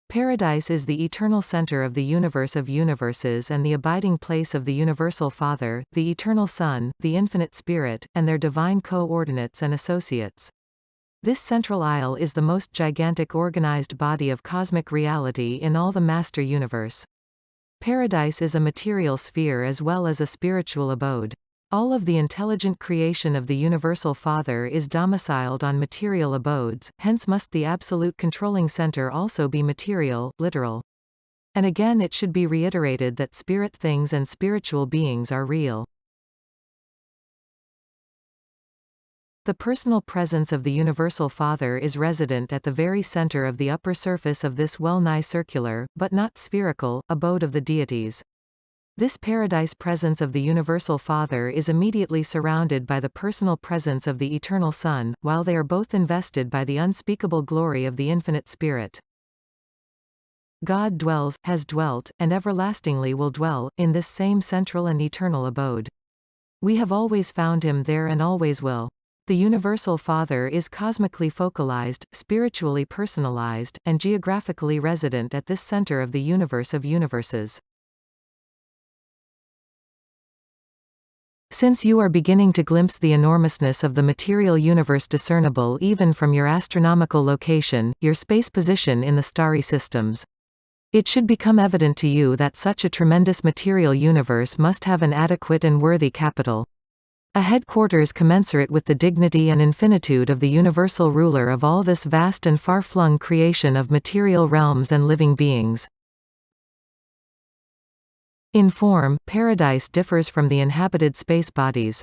Paradise is the eternal center of the universe of universes and the abiding place of the Universal Father, the Eternal Son, the Infinite Spirit, and their divine co-ordinates and associates. This central isle is the most gigantic organized body of cosmic reality in all the master universe. Paradise is a material sphere as well as a spiritual abode. All of the intelligent creation of the Universal Father is domiciled on material abodes, hence must the absolute controlling center also be material, literal. And again it should be reiterated that spirit things and spiritual beings are real. The personal presence of the Universal Father is resident at the very center of the upper surface of this well-nigh circular, but not spherical, abode of the deities. This paradise presence of the Universal Father is immediately surrounded by the personal presence of the Eternal Son, while they are both invested by the unspeakable glory of the Infinite Spirit. God dwells, has dwelt, and everlastingly will dwell, in this same central and eternal abode. We have always found him there and always will. The Universal Father is cosmically focalized, spiritually personalized, and geographically resident at this center of the universe of universes. Since you are beginning to glimpse the enormousness of the material universe discernible even from your astronomical location, your space position in the starry systems, it should become evident to you that such a tremendous material universe must have an adequate and worthy capital. A headquarters commensurate with the dignity and infinitude of the universal ruler of all this vast and far-flung creation of material realms and living beings. In form, paradise differs from the inhabited space bodies.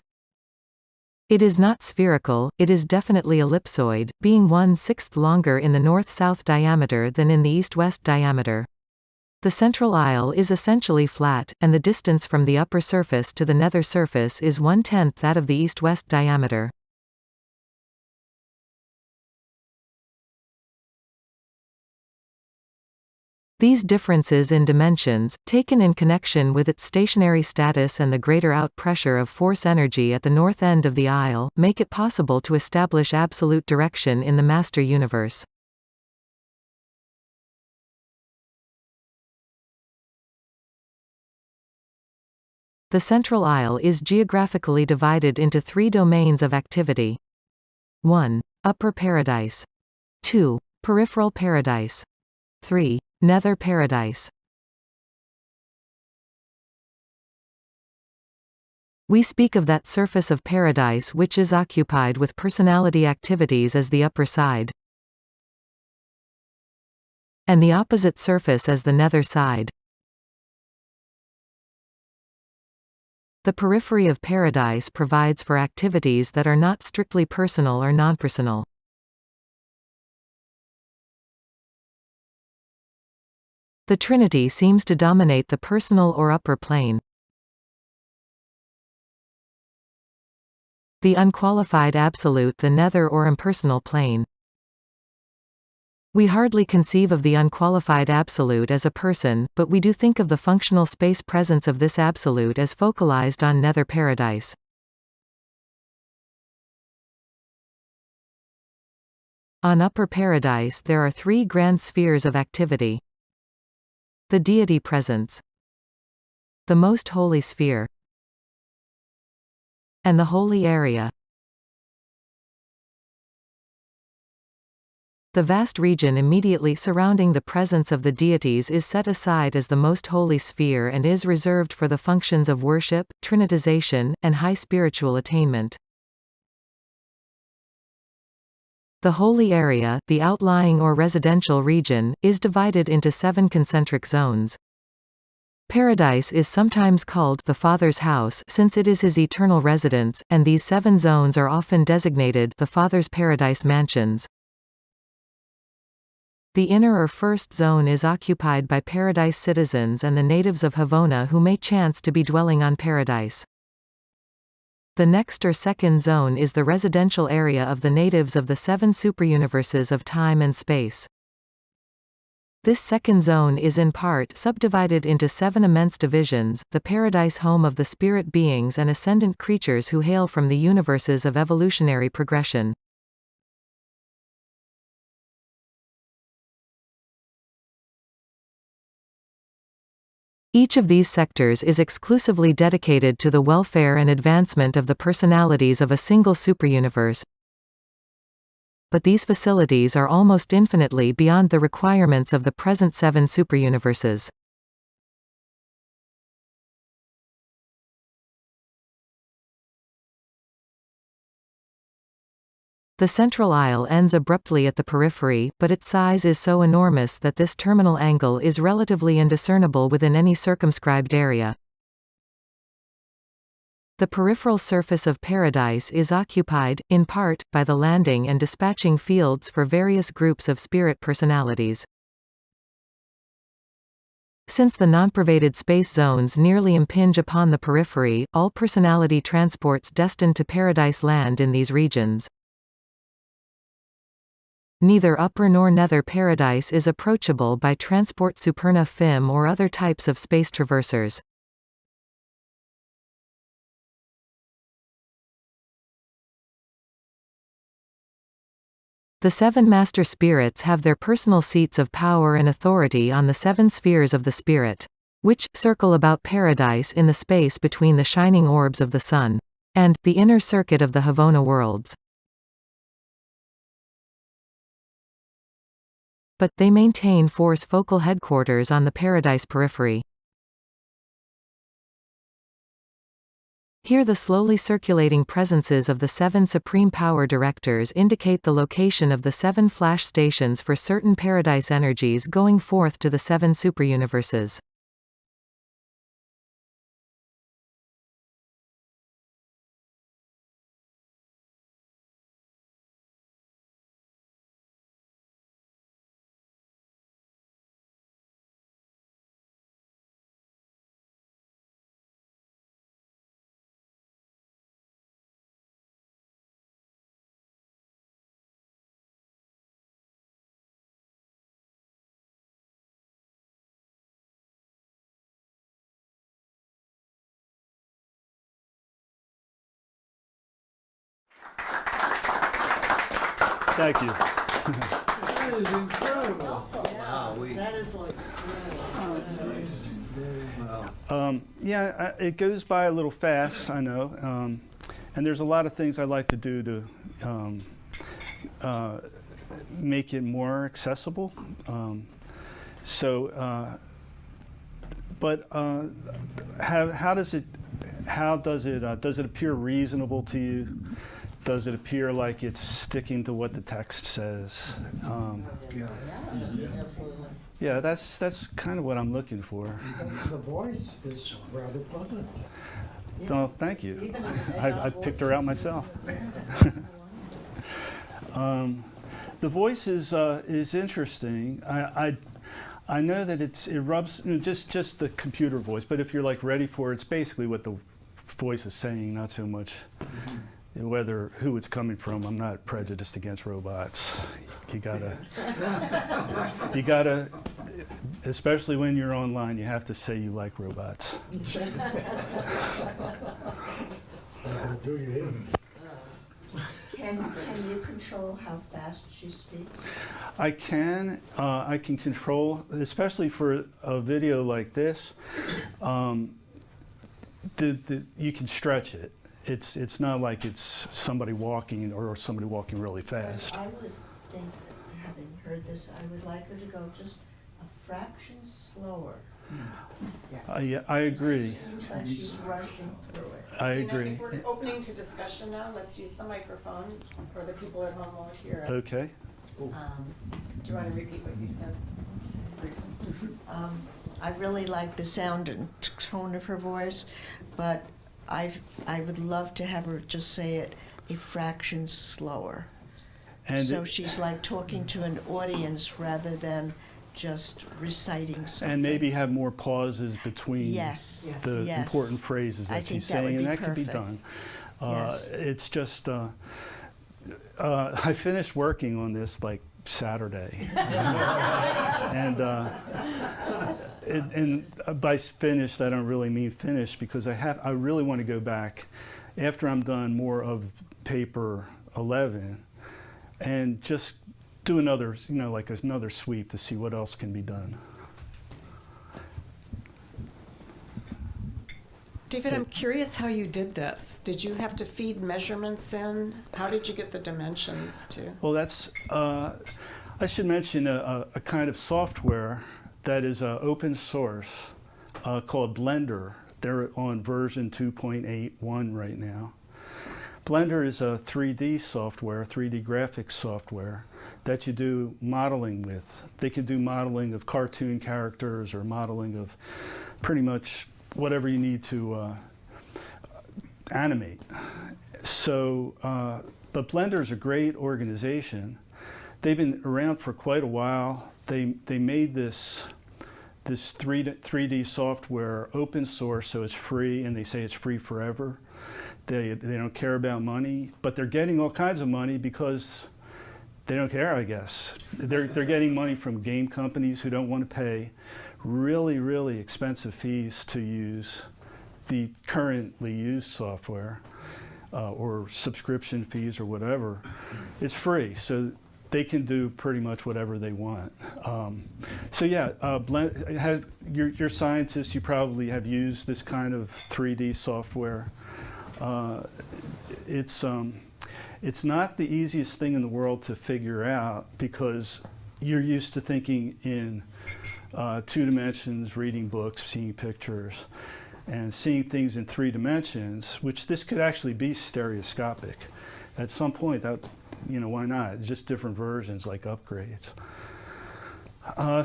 It is not spherical, it is definitely ellipsoid, being 1/6 longer in the north-south diameter than in the east-west diameter. The central isle is essentially flat, and the distance from the upper surface to the nether surface is 1/10 that of the east-west diameter. These differences in dimensions, taken in connection with its stationary status and the greater out-pressure of force energy at the north end of the isle, make it possible to establish absolute direction in the master universe. The central isle is geographically divided into 3 domains of activity. 1. Upper Paradise. 2. Peripheral Paradise. 3. Nether Paradise. We speak of that surface of paradise which is occupied with personality activities as the upper side, and the opposite surface as the nether side. The periphery of paradise provides for activities that are not strictly personal or non-personal. The Trinity seems to dominate the personal or upper plane. The unqualified absolute the nether or impersonal plane. We hardly conceive of the unqualified absolute as a person, but we do think of the functional space presence of this absolute as focalized on nether paradise. On upper paradise there are 3 grand spheres of activity. The deity presence, the most holy sphere, and the holy area. The vast region immediately surrounding the presence of the deities is set aside as the most holy sphere and is reserved for the functions of worship, trinitization, and high spiritual attainment. The holy area, the outlying or residential region, is divided into 7 concentric zones. Paradise is sometimes called the Father's house since it is his eternal residence, and these 7 zones are often designated the Father's paradise mansions. The inner or first zone is occupied by paradise citizens and the natives of Havona who may chance to be dwelling on paradise. The next or second zone is the residential area of the natives of the 7 superuniverses of time and space. This second zone is in part subdivided into 7 immense divisions, the paradise home of the spirit beings and ascendant creatures who hail from the universes of evolutionary progression. Each of these sectors is exclusively dedicated to the welfare and advancement of the personalities of a single superuniverse. But these facilities are almost infinitely beyond the requirements of the present 7 superuniverses. The central aisle ends abruptly at the periphery, but its size is so enormous that this terminal angle is relatively indiscernible within any circumscribed area. The peripheral surface of Paradise is occupied, in part, by the landing and dispatching fields for various groups of spirit personalities. Since the non-pervaded space zones nearly impinge upon the periphery, all personality transports destined to Paradise land in these regions. Neither upper nor nether Paradise is approachable by transport superna FIM or other types of space traversers. The 7 master spirits have their personal seats of power and authority on the 7 spheres of the spirit, which circle about Paradise in the space between the shining orbs of the sun and the inner circuit of the Havona worlds. But they maintain Force focal headquarters on the Paradise periphery. Here the slowly circulating presences of the 7 Supreme Power Directors indicate the location of the 7 flash stations for certain Paradise energies going forth to the 7 superuniverses. Thank you. That is incredible. Wow, That is like Yeah, it goes by a little fast, I know. And there's a lot of things I like to do to make it more accessible. But how does it appear reasonable to you? Does it appear like it's sticking to what the text says? absolutely. Yeah, that's kind of what I'm looking for. The voice is rather pleasant. Oh, thank you. I picked her out myself. The voice is interesting. I know that it rubs just the computer voice, but if you're like ready for it, it's basically what the voice is saying, not so much who it's coming from. I'm not prejudiced against robots. You gotta, especially when you're online, you have to say you like robots. It's not gonna do you in. Can you control how fast you speak? I can control, especially for a video like this. You can stretch it. It's not like it's somebody walking or somebody walking really fast. I would think that, having heard this, I would like her to go just a fraction slower. Yeah, I agree. It seems like she's rushing through it. I agree. If we're opening to discussion now, let's use the microphone, or the people at home won't hear it. Okay. Do you want to repeat what you said? I really like the sound and tone of her voice, but I would love to have her just say it a fraction slower. And so she's like talking to an audience rather than just reciting something. And maybe have more pauses between the important phrases that she's saying, and that could be done. It's just, I finished working on this like Saturday. And by finished, I don't really mean finished, because I really want to go back after I'm done more of paper 11 and just do another, like another sweep to see what else can be done. David, I'm curious how you did this. Did you have to feed measurements in? How did you get the dimensions to? Well, that's, I should mention a kind of software that is open source called Blender. They're on version 2.81 right now. Blender is a 3D software, 3D graphics software that you do modeling with. They can do modeling of cartoon characters or modeling of pretty much whatever you need to animate. So, but Blender is a great organization. They've been around for quite a while. They made this 3D software open source, so it's free, and they say it's free forever. They don't care about money, but they're getting all kinds of money because they don't care, I guess. They're getting money from game companies who don't want to pay really, really expensive fees to use the currently used software or subscription fees or whatever. It's free, so they can do pretty much whatever they want. So yeah, your scientists, you probably have used this kind of 3D software. It's not the easiest thing in the world to figure out because you're used to thinking in 2 dimensions, reading books, seeing pictures, and seeing things in 3 dimensions, which this could actually be stereoscopic. At some point, that, you know, why not? It's just different versions, like upgrades.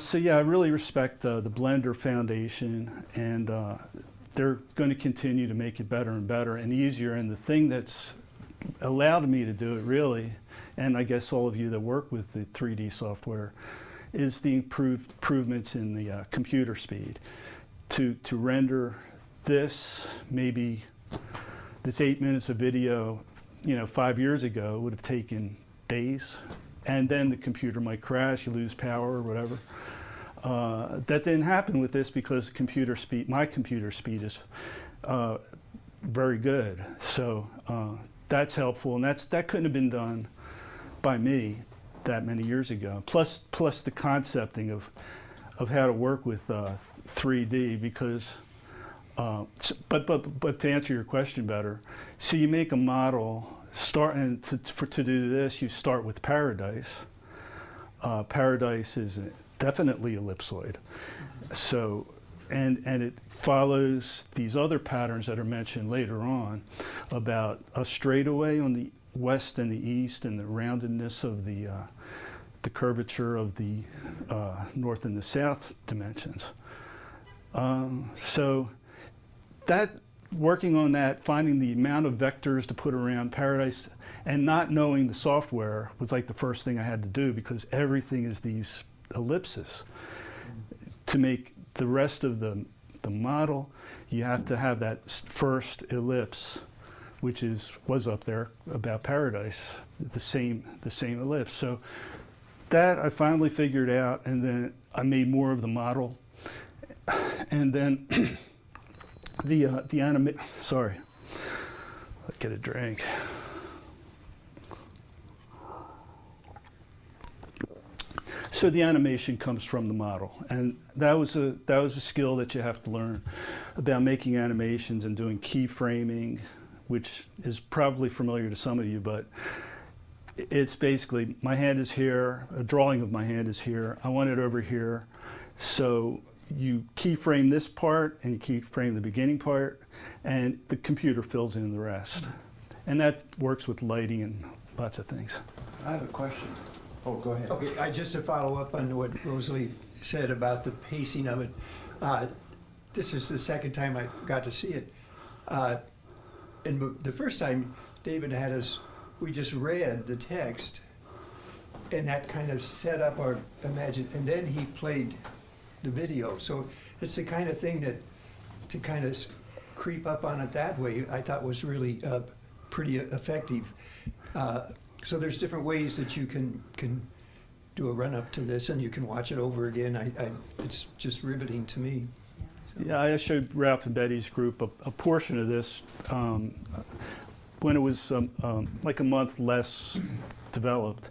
So yeah, I really respect the Blender Foundation, and they're going to continue to make it better and better and easier. And the thing that's allowed me to do it, really, and I guess all of you that work with the 3D software, is the improvements in the computer speed. To render this, maybe this 8 minutes of video, you know, 5 years ago would have taken days, and then the computer might crash, you lose power or whatever. That didn't happen with this because computer speed, my computer speed is very good. So that's helpful, and that couldn't have been done by me that many years ago. Plus the concepting of how to work with 3D, because but to answer your question better, so you make a model. To do this, you start with Paradise. Paradise is definitely ellipsoid. So, and it follows these other patterns that are mentioned later on about a straightaway on the west and the east, and the roundedness of the curvature of the north and the south dimensions. So that, working on that, finding the amount of vectors to put around Paradise, and not knowing the software was like the first thing I had to do, because everything is these ellipses. To make the rest of the model, you have to have that first ellipse, which was up there about Paradise, the same ellipse. So that I finally figured out, and then I made more of the model, and then sorry, let's get a drink. So the animation comes from the model, and that was a skill that you have to learn about making animations and doing keyframing, which is probably familiar to some of you, but it's basically, my hand is here, a drawing of my hand is here, I want it over here, so you keyframe this part and you keyframe the beginning part, and the computer fills in the rest. And that works with lighting and lots of things. I have a question. Oh, go ahead. Okay, just to follow up on what Rosalie said about the pacing of it. This is the second time I got to see it. And the first time David had us, we just read the text, and that kind of set up our imagine, and then he played the video. So it's the kind of thing that, to kind of creep up on it that way, I thought was really pretty effective. So there's different ways that you can do a run up to this, and you can watch it over again. It's just riveting to me. So. Yeah, I showed Ralph and Betty's group a portion of this when it was like a month less developed.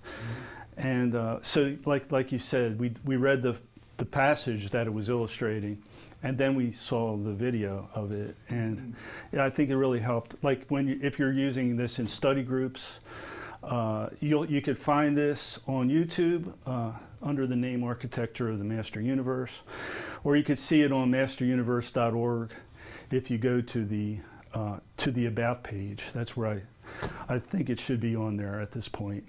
And so like you said, we read the passage that it was illustrating, and then we saw the video of it, and yeah, I think it really helped. Like if you're using this in study groups, you could find this on YouTube under the name Architecture of the Master Universe, or you could see it on masteruniverse.org if you go to the About page. That's where I think it should be on there at this point.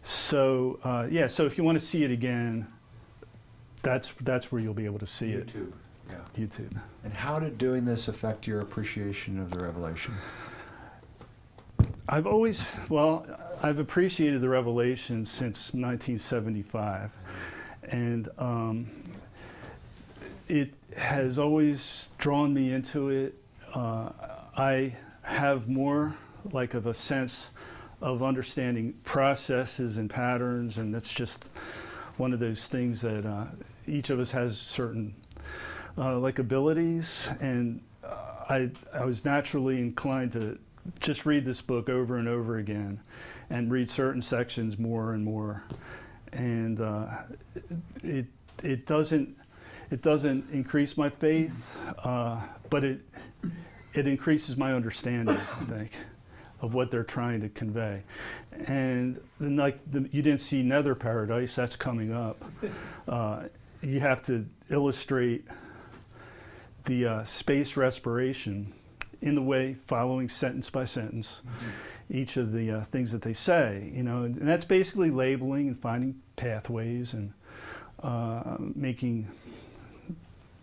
So if you want to see it again, that's where you'll be able to see it. YouTube. Yeah. YouTube. And how did doing this affect your appreciation of the revelation? I've appreciated the revelation since 1975, and it has always drawn me into it. I have more like of a sense of understanding processes and patterns, and that's just one of those things that each of us has certain like abilities, and I was naturally inclined to just read this book over and over again and read certain sections more and more, and it doesn't increase my faith, but it increases my understanding, I think, of what they're trying to convey. And then, like you didn't see Nether Paradise, that's coming up. You have to illustrate the space respiration in the way, following sentence by sentence, each of the things that they say, and that's basically labeling and finding pathways and making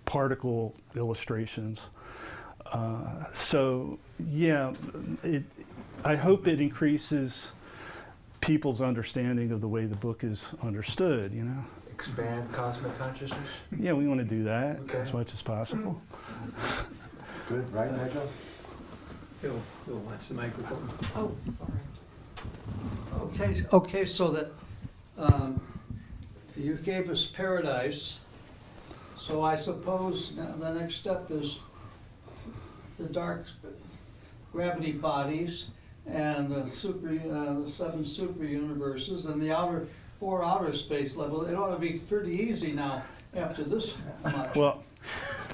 particle illustrations. So yeah, I hope it increases people's understanding of the way the book is understood, Expand cosmic consciousness? Yeah, we want to do that Okay. as much as possible. Good, right, Nigel? Phil wants the microphone. Oh, sorry. Okay, so that you gave us paradise, so I suppose now the next step is the dark gravity bodies and the seven super universes and the four outer space level. It ought to be pretty easy now after this much. Well,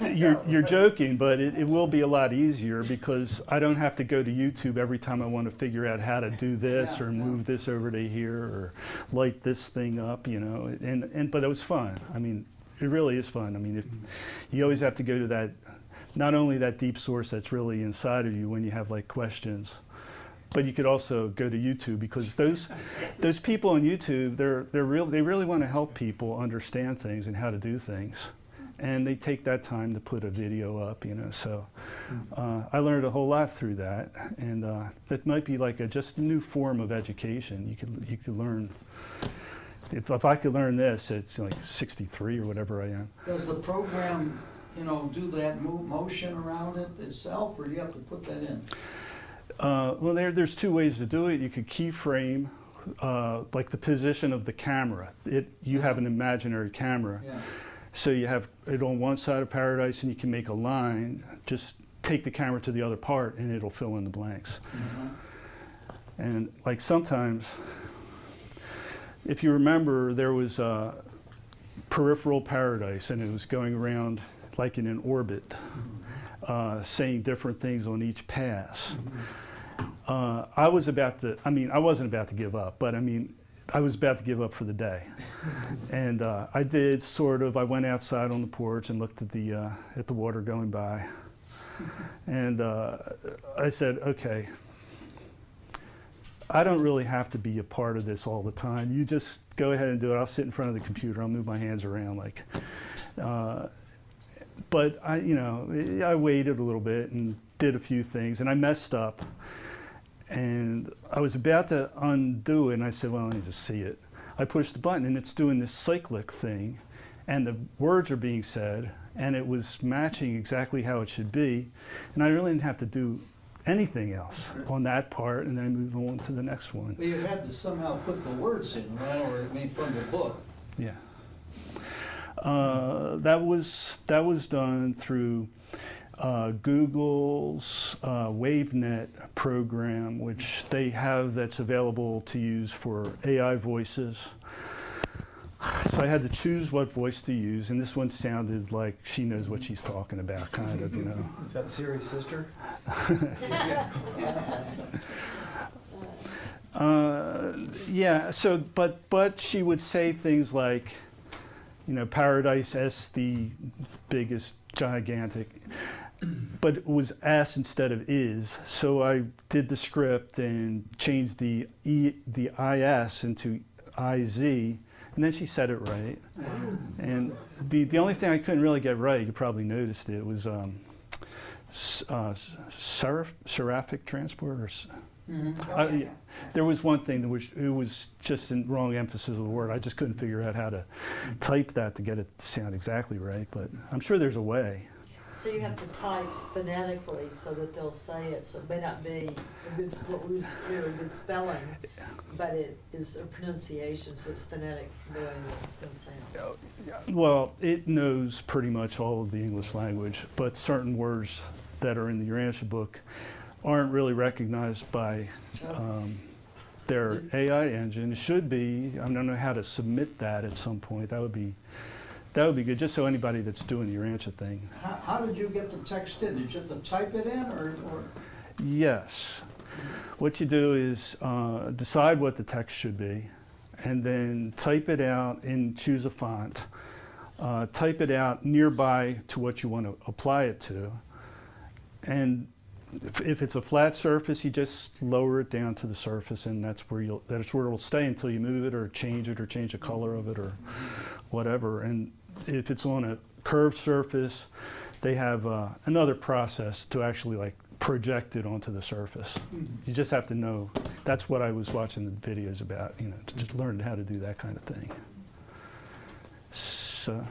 you're joking, but it will be a lot easier because I don't have to go to YouTube every time I want to figure out how to do this or move this over to here or light this thing up, but it was fun. I mean, it really is fun. I mean, if you always have to go to that, not only that deep source that's really inside of you when you have like questions, but you could also go to YouTube because those people on YouTube, they really want to help people understand things and how to do things. And they take that time to put a video up, so I learned a whole lot through that, and that might be like just a new form of education. You could learn. If I could learn this, it's like 63 or whatever I am. Does the program, do that motion around it itself, or do you have to put that in? Well, there's two ways to do it. You could keyframe like the position of the camera. You have an imaginary camera. Yeah. So you have it on one side of paradise, and you can make a line. Just take the camera to the other part, and it'll fill in the blanks. And like sometimes, if you remember, there was a peripheral paradise, and it was going around like in an orbit, saying different things on each pass. I wasn't about to give up, but I was about to give up for the day. And I did I went outside on the porch and looked at the water going by. And I said, okay, I don't really have to be a part of this all the time. You just go ahead and do it. I'll sit in front of the computer. I'll move my hands around but I waited a little bit and did a few things, and I messed up. And I was about to undo it, and I said, well, let me just see it. I pushed the button, and it's doing this cyclic thing, and the words are being said, and it was matching exactly how it should be. And I really didn't have to do anything else on that part, and then I moved on to the next one. Well, you had to somehow put the words in, right, or from the book. Yeah. That was done through Google's WaveNet program, which they have that's available to use for AI voices. So I had to choose what voice to use, and this one sounded like she knows what she's talking about, kind of, you know. Is that Siri's sister? Yeah, so, but she would say things like, you know, paradise S, the biggest, gigantic, but it was S instead of is. So I did the script and changed the IS into IZ, and then she said it right. And the only thing I couldn't really get right, you probably noticed it, was seraphic transport, or there was one thing that was just a wrong emphasis of the word. I just couldn't figure out how to type that to get it to sound exactly right, but I'm sure there's a way. So you have to type phonetically so that they'll say it, so it may not be a good, what we would consider a good spelling, but it is a pronunciation, so it's phonetic the way it's going to sound. Well, it knows pretty much all of the English language, but certain words that are in the Urantia book aren't really recognized by their AI engine. It should be. I don't know how to submit that at some point. That would be good, just so anybody that's doing the Urantia thing. How did you get the text in? Did you have to type it in, or? Yes. What you do is decide what the text should be, and then type it out and choose a font. Type it out nearby to what you want to apply it to. And if it's a flat surface, you just lower it down to the surface, and that's where it'll stay until you move it or change the color of it or whatever. And if it's on a curved surface, they have another process to actually like project it onto the surface. You just have to know. That's what I was watching the videos about, you know, to just learn how to do that kind of thing. So,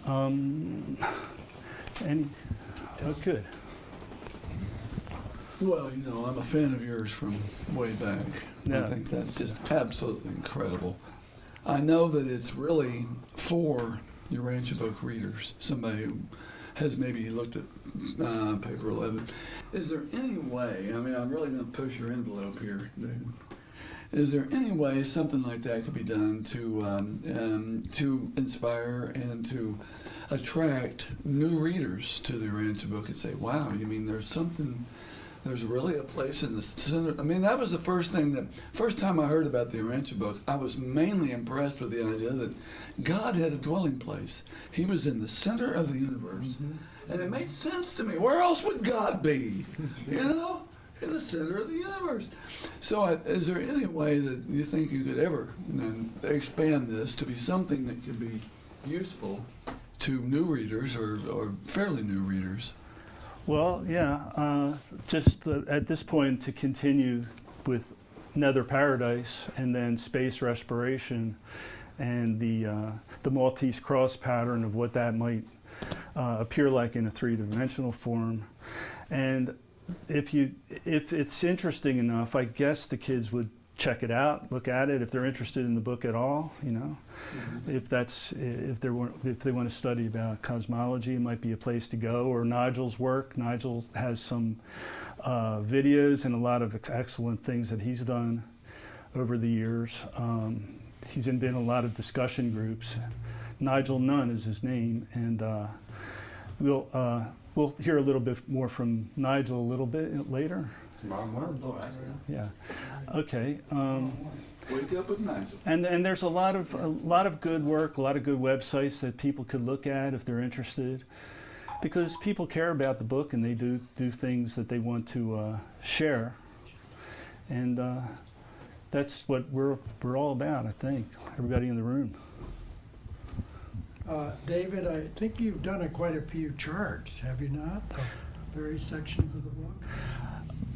oh, good. Well, you know, I'm a fan of yours from way back. Yeah. I think that's just absolutely incredible. I know that it's really for Urantia book readers, somebody who has maybe looked at paper 11. Is there any way, I mean, I'm really going to push your envelope here, David. Is there any way something like that could be done to inspire and to attract new readers to the Urantia book and say, wow, you mean there's really a place in the center. I mean, that was the first time I heard about the Urantia book, I was mainly impressed with the idea that God had a dwelling place. He was in the center of the universe. And it made sense to me. Where else would God be? You know? In the center of the universe. So is there any way that you think you could ever expand this to be something that could be useful to new readers or fairly new readers? Well, yeah, just at this point to continue with Nether Paradise and then space respiration and the Maltese cross pattern of what that might appear like in a three-dimensional form. And if it's interesting enough, I guess the kids would check it out, look at it if they're interested in the book at all. You know, if they want to study about cosmology, it might be a place to go. Or Nigel's work. Nigel has some videos and a lot of excellent things that he's done over the years. He's been in a lot of discussion groups. Nigel Nunn is his name, and we'll hear a little bit more from Nigel a little bit later. Tomorrow morning. Yeah. Okay. Wake up with Nigel. And there's a lot of good work, a lot of good websites that people could look at if they're interested, because people care about the book and they do things that they want to share, and that's what we're all about. I think everybody in the room. David, I think you've done quite a few charts, have you not, of various sections of the book?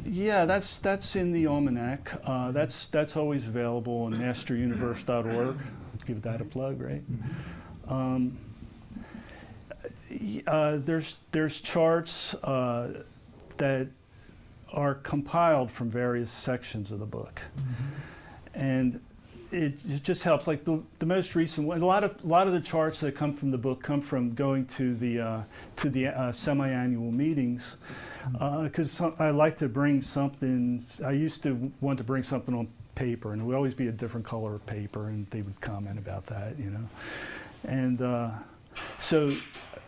Yeah, that's in the almanac. That's always available on masteruniverse.org. Give that a plug, right? There's charts that are compiled from various sections of the book, and it just helps. Like the most recent one, a lot of the charts that come from the book come from going to the semi-annual meetings, because I like to bring something. I used to want to bring something on paper, and it would always be a different color of paper, and they would comment about that, you know. And so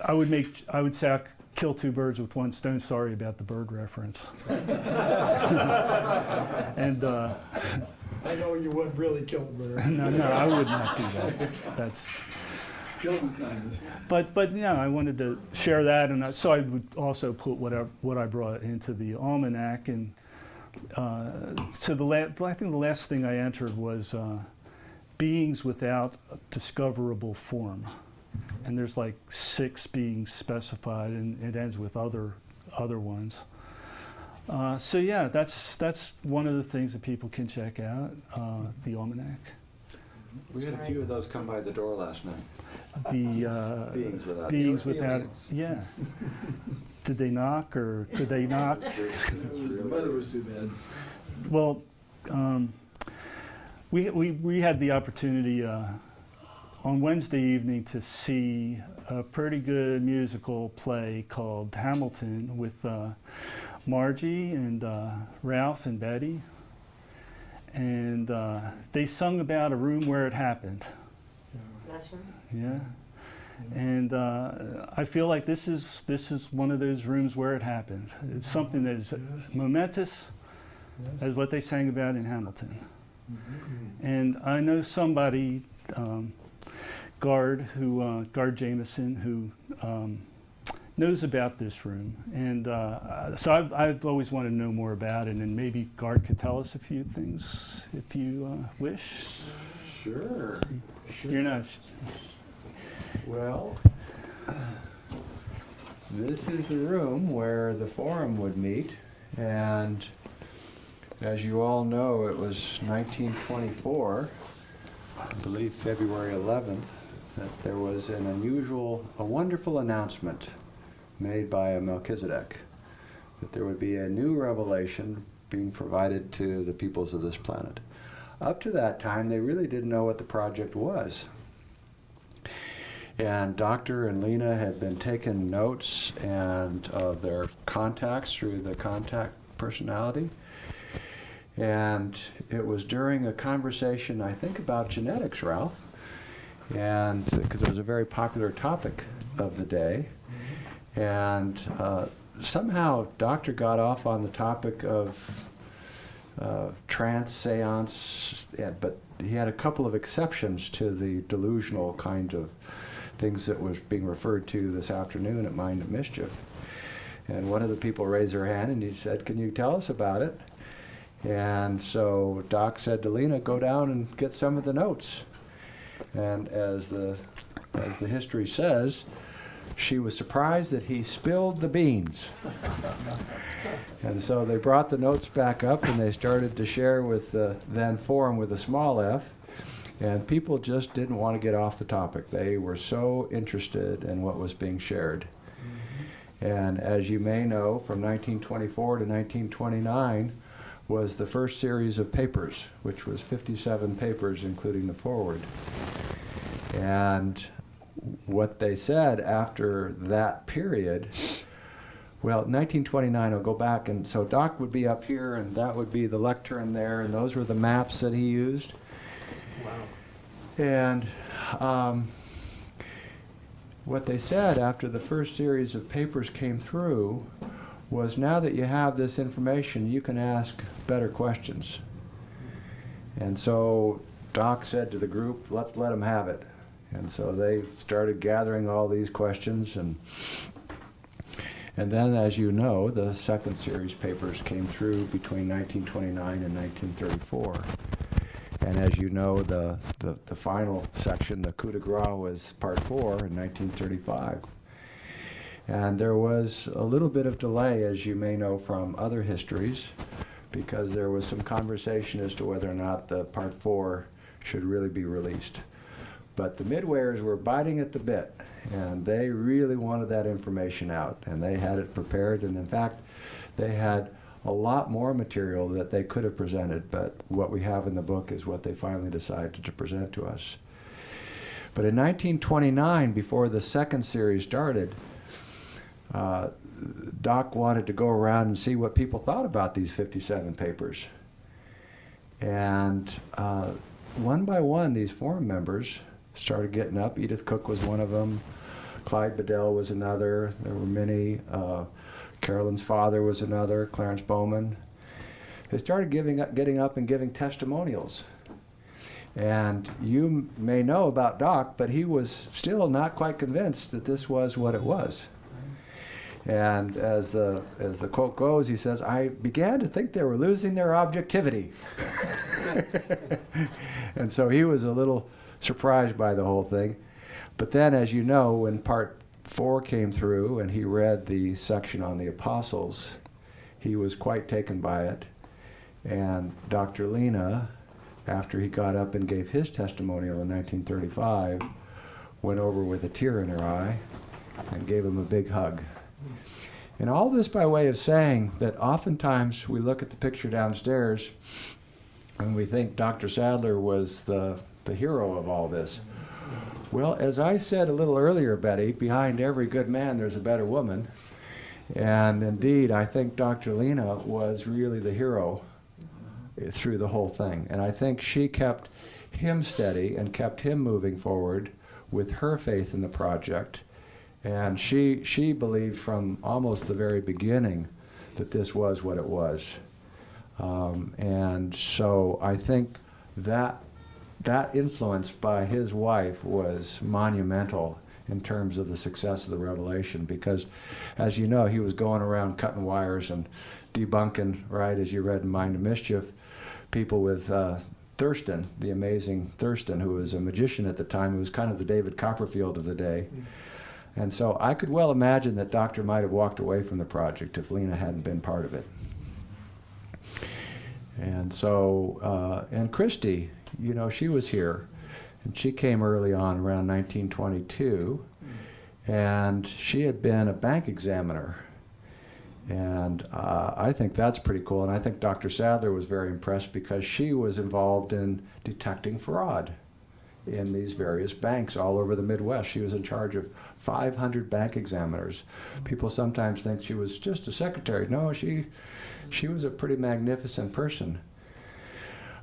I would say I kill two birds with one stone. Sorry about the bird reference. And I know you wouldn't really kill a bird. no, I would not do that. That's. But yeah, I wanted to share that, and so I would also put what I brought into the almanac, and so I think the last thing I entered was beings without a discoverable form, and there's like 6 beings specified, and it ends with other ones. So yeah, that's one of the things that people can check out, the almanac. We had a few of those come by the door last night. The beings without, aliens. yeah. Did they knock, or could they knock? The weather was too bad. Well, we had the opportunity on Wednesday evening to see a pretty good musical play called Hamilton with Margie and Ralph and Betty, and they sung about a room where it happened. That's right. Yeah. And I feel like this is one of those rooms where it happened. It's something that is momentous, as what they sang about in Hamilton. And I know somebody, Gard Jameson, who knows about this room, and so I've always wanted to know more about it, and maybe Gard could tell us a few things if you wish. Sure. You're not. Well, this is the room where the forum would meet, and as you all know, it was 1924, I believe February 11th, that there was a wonderful announcement made by a Melchizedek, that there would be a new revelation being provided to the peoples of this planet. Up to that time, they really didn't know what the project was. And Dr. and Lena had been taking notes of their contacts through the contact personality. And it was during a conversation, I think, about genetics, Ralph, and because it was a very popular topic of the day. And somehow Doctor got off on the topic of trance, seance, but he had a couple of exceptions to the delusional kind of things that was being referred to this afternoon at Mind of Mischief. And one of the people raised her hand and he said, "Can you tell us about it?" And so Doc said to Lena, "Go down and get some of the notes." And as the history says, she was surprised that he spilled the beans. And so they brought the notes back up and they started to share with the then forum with a small f. And people just didn't want to get off the topic. They were so interested in what was being shared. And as you may know, from 1924 to 1929 was the first series of papers, which was 57 papers, including the foreword. And what they said after that period, well, 1929, I'll go back, and so Doc would be up here, and that would be the lectern there, and those were the maps that he used. Wow. And what they said after the first series of papers came through was, now that you have this information, you can ask better questions. And so Doc said to the group, "Let's let them have it." And so they started gathering all these questions, and then, as you know, the second series papers came through between 1929 and 1934. And as you know, the final section, the coup de grace, was part 4 in 1935. And there was a little bit of delay, as you may know from other histories, because there was some conversation as to whether or not the part 4 should really be released. But the midwayers were biting at the bit, and they really wanted that information out, and they had it prepared, and in fact, they had a lot more material that they could have presented, but what we have in the book is what they finally decided to present to us. But in 1929, before the second series started, Doc wanted to go around and see what people thought about these 57 papers. And one by one, these forum members started getting up. Edith Cook was one of them. Clyde Bedell was another. There were many. Carolyn's father was another, Clarence Bowman. They started getting up and giving testimonials. And you may know about Doc, but he was still not quite convinced that this was what it was. And as the quote goes, he says, "I began to think they were losing their objectivity." And so he was a little surprised by the whole thing. But then, as you know, when part 4 came through and he read the section on the apostles, he was quite taken by it. And Dr. Lena, after he got up and gave his testimonial in 1935, went over with a tear in her eye and gave him a big hug. And all this by way of saying that oftentimes we look at the picture downstairs and we think Dr. Sadler was the hero of all this. Well, as I said a little earlier, Betty, behind every good man there's a better woman. And indeed, I think Dr. Lena was really the hero through the whole thing. And I think she kept him steady and kept him moving forward with her faith in the project. And she believed from almost the very beginning that this was what it was. And so I think that influence by his wife was monumental in terms of the success of the revelation, because, as you know, he was going around cutting wires and debunking, right, as you read in Mind of Mischief, people with Thurston, the amazing Thurston, who was a magician at the time, who was kind of the David Copperfield of the day. And so I could well imagine that Doctor might have walked away from the project if Lena hadn't been part of it. And so, and Christy, you know, she was here, and she came early on around 1922, and she had been a bank examiner. And I think that's pretty cool, and I think Dr. Sadler was very impressed because she was involved in detecting fraud in these various banks all over the Midwest. She was in charge of 500 bank examiners. People sometimes think she was just a secretary. No, she was a pretty magnificent person.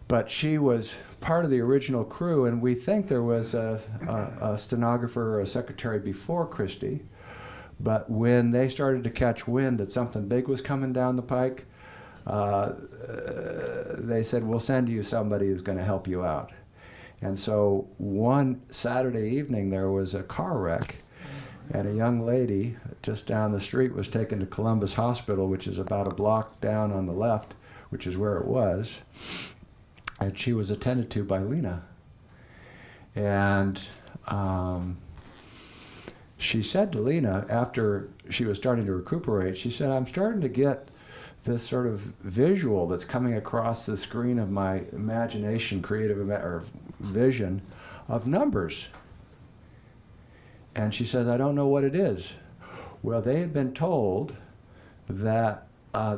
But she was part of the original crew, and we think there was a stenographer or a secretary before Christie. But when they started to catch wind that something big was coming down the pike, they said, "We'll send you somebody who's going to help you out." And so one Saturday evening there was a car wreck, and a young lady just down the street was taken to Columbus Hospital, which is about a block down on the left, which is where it was. And she was attended to by Lena. And she said to Lena, after she was starting to recuperate, she said, "I'm starting to get this sort of visual that's coming across the screen of my imagination, or vision of numbers." And she says, "I don't know what it is." Well, they had been told that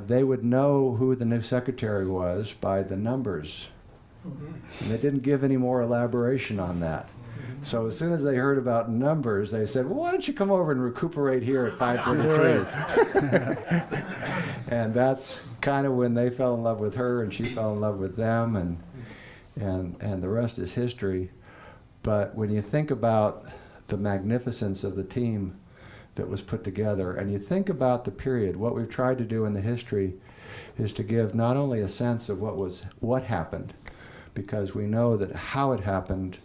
they would know who the new secretary was by the numbers. And they didn't give any more elaboration on that. So as soon as they heard about numbers, they said, "Well, why don't you come over and recuperate here at 533? And that's kind of when they fell in love with her, and she fell in love with them, and the rest is history. But when you think about the magnificence of the team that was put together, and you think about the period, what we've tried to do in the history is to give not only a sense of what happened, because we know that how it happened,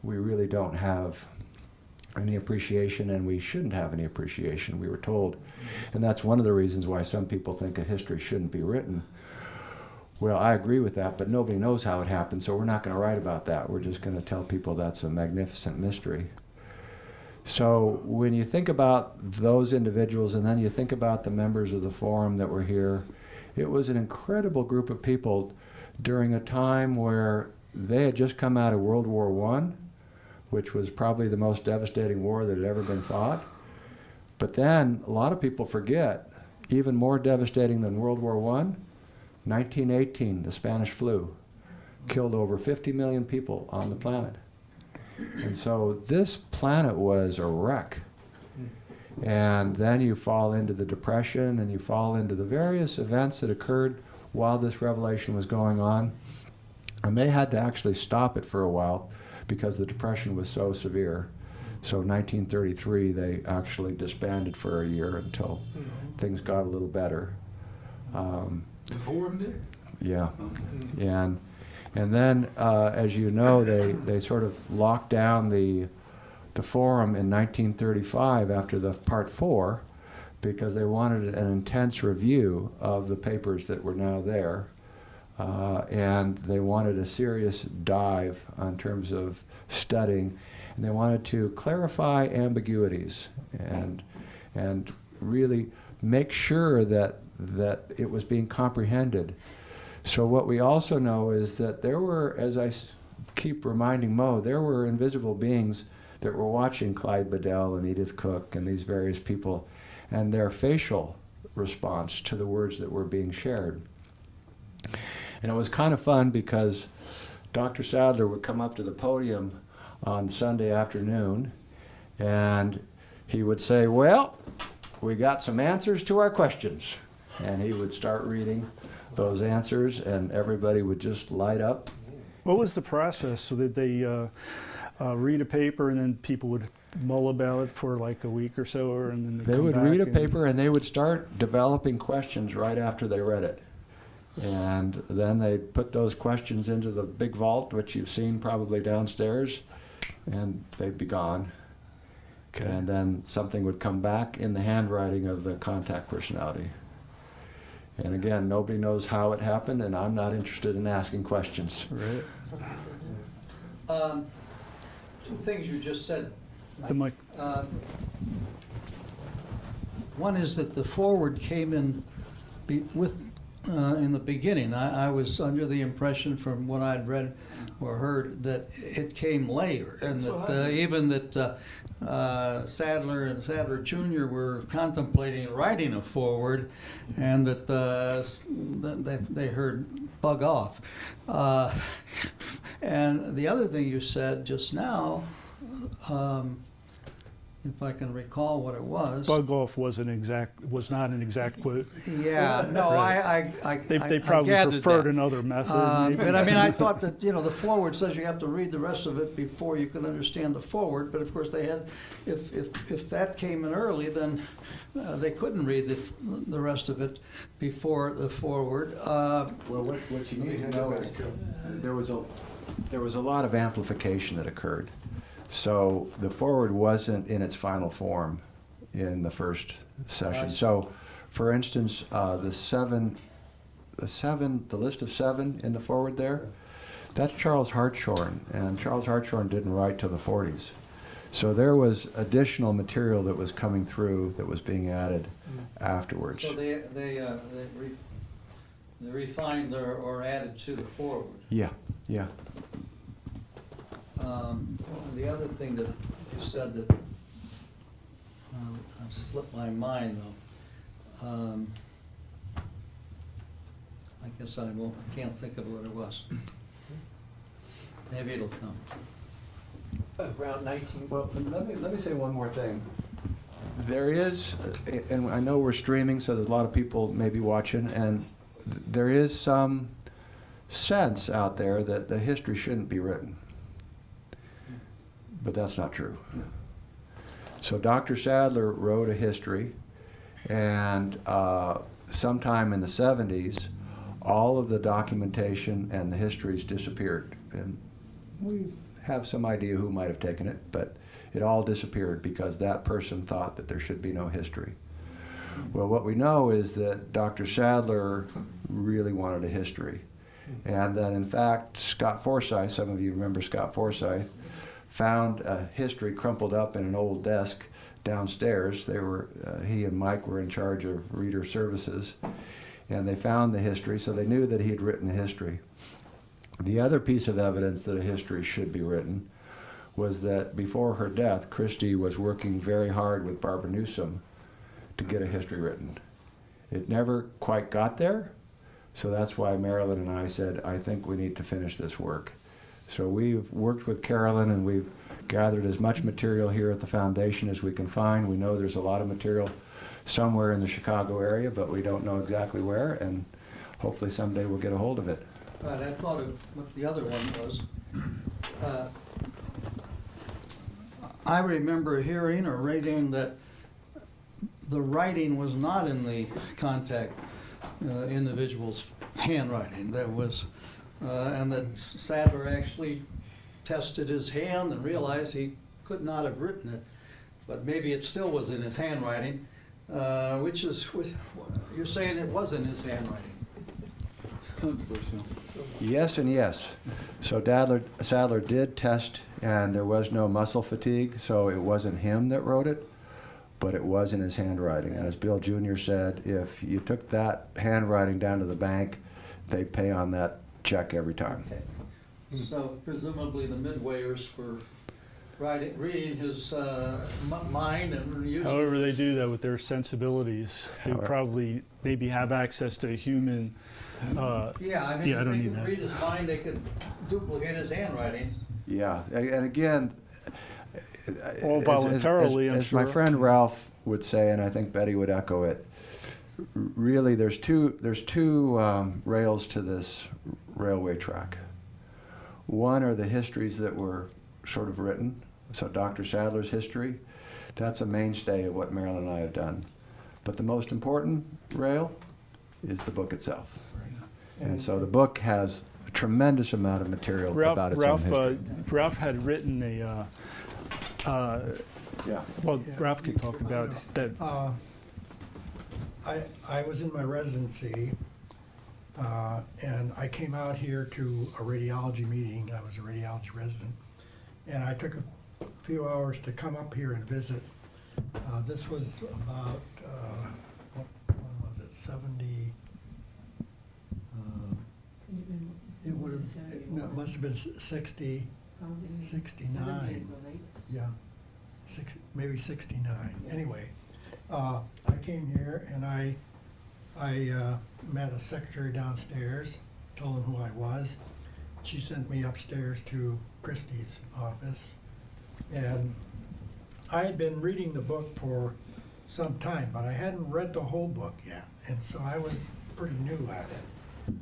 we really don't have any appreciation, and we shouldn't have any appreciation, we were told. And that's one of the reasons why some people think a history shouldn't be written. Well, I agree with that, but nobody knows how it happened, so we're not going to write about that. We're just going to tell people that's a magnificent mystery. So when you think about those individuals, and then you think about the members of the forum that were here, it was an incredible group of people during a time where they had just come out of World War I, which was probably the most devastating war that had ever been fought. But then a lot of people forget, even more devastating than World War I, 1918, the Spanish flu, killed over 50 million people on the planet. And so this planet was a wreck. And then you fall into the Depression, and you fall into the various events that occurred while this revelation was going on. And they had to actually stop it for a while because the Depression was so severe. So in 1933, they actually disbanded for a year until things got a little better. The forum did? Yeah. And then, as you know, they sort of locked down the forum in 1935 after the Part 4 because they wanted an intense review of the papers that were now there. And they wanted a serious dive in terms of studying, and they wanted to clarify ambiguities and really make sure that it was being comprehended. So what we also know is that there were, as I keep reminding Mo, there were invisible beings that were watching Clyde Bedell and Edith Cook and these various people and their facial response to the words that were being shared. And it was kind of fun because Dr. Sadler would come up to the podium on Sunday afternoon and he would say, well, we got some answers to our questions. And he would start reading those answers and everybody would just light up. What was the process? So did they read a paper and then people would mull about it for like a week or so? And then they would read a paper and they would start developing questions right after they read it. And then they'd put those questions into the big vault, which you've seen probably downstairs, and they'd be gone. Okay. And then something would come back in the handwriting of the contact personality. And again, nobody knows how it happened, and I'm not interested in asking questions. Right. Two things you just said. The mic. One is that the forward came in in the beginning. I was under the impression from what I'd read or heard that it came later, and that even that Sadler and Sadler Jr. were contemplating writing a forward, and that they heard bug off. And the other thing you said just now, if I can recall what it was. Bug off was not an exact quote. Yeah, no, right. They probably preferred another method. But I mean, I thought that, the forward says you have to read the rest of it before you can understand the forward. But of course, they had, if that came in early, then they couldn't read the rest of it before the forward. Well, what you need to know is there was a lot of amplification that occurred. So the forward wasn't in its final form in the first session. So, for instance, the list of 7 in the forward there, that's Charles Hartshorne, and Charles Hartshorne didn't write till the 40s. So there was additional material that was coming through that was being added afterwards. So they refined or added to the forward. Yeah, yeah. The other thing that you said that slipped my mind though. I guess I can't think of what it was. Maybe it'll come. Around 19. Well, let me say one more thing. There is, and I know we're streaming, so there's a lot of people maybe watching, and there is some sense out there that the history shouldn't be written. But that's not true. So Dr. Sadler wrote a history, and sometime in the 70s, all of the documentation and the histories disappeared. And we have some idea who might have taken it, but it all disappeared because that person thought that there should be no history. Well, what we know is that Dr. Sadler really wanted a history. And that in fact, Scott Forsyth, some of you remember Scott Forsyth, found a history crumpled up in an old desk downstairs. He and Mike were in charge of reader services, and they found the history, so they knew that he had written a history. The other piece of evidence that a history should be written was that before her death, Christie was working very hard with Barbara Newsom to get a history written. It never quite got there, so that's why Marilyn and I said, I think we need to finish this work. So we've worked with Carolyn, and we've gathered as much material here at the foundation as we can find. We know there's a lot of material somewhere in the Chicago area, but we don't know exactly where, and hopefully someday we'll get a hold of it. Right, I thought of what the other one was. I remember hearing or reading that the writing was not in the contact individual's handwriting. There was, and that Sadler actually tested his hand and realized he could not have written it, but maybe it still was in his handwriting, which is, you're saying it was in his handwriting. Controversial. Yes and yes. So Sadler did test, and there was no muscle fatigue, so it wasn't him that wrote it, but it was in his handwriting. And as Bill Jr. said, if you took that handwriting down to the bank, they pay on that check every time. Okay. So presumably the midwayers were reading his mind and using. However they do that with their sensibilities, they probably maybe have access to a human. Yeah, I mean, yeah, I don't if they need could that. read his mind, they could duplicate his handwriting. Yeah, and again, All voluntarily, I'm as sure. my friend Ralph would say, and I think Betty would echo it, really there's two rails to this railway track. One are the histories that were sort of written. So Dr. Sadler's history, that's a mainstay of what Marilyn and I have done. But the most important rail is the book itself. And so the book has a tremendous amount of material about its own history. Ralph had written a, Ralph could talk about that. I was in my residency, and I came out here to a radiology meeting. I was a radiology resident, and I took a few hours to come up here and visit. This was about, what was it, 70? It would have, it must have been 60, 69. Yeah, maybe 69. Anyway, I came here and I met a secretary downstairs, told him who I was. She sent me upstairs to Christie's office, and I had been reading the book for some time, but I hadn't read the whole book yet, and so I was pretty new at it.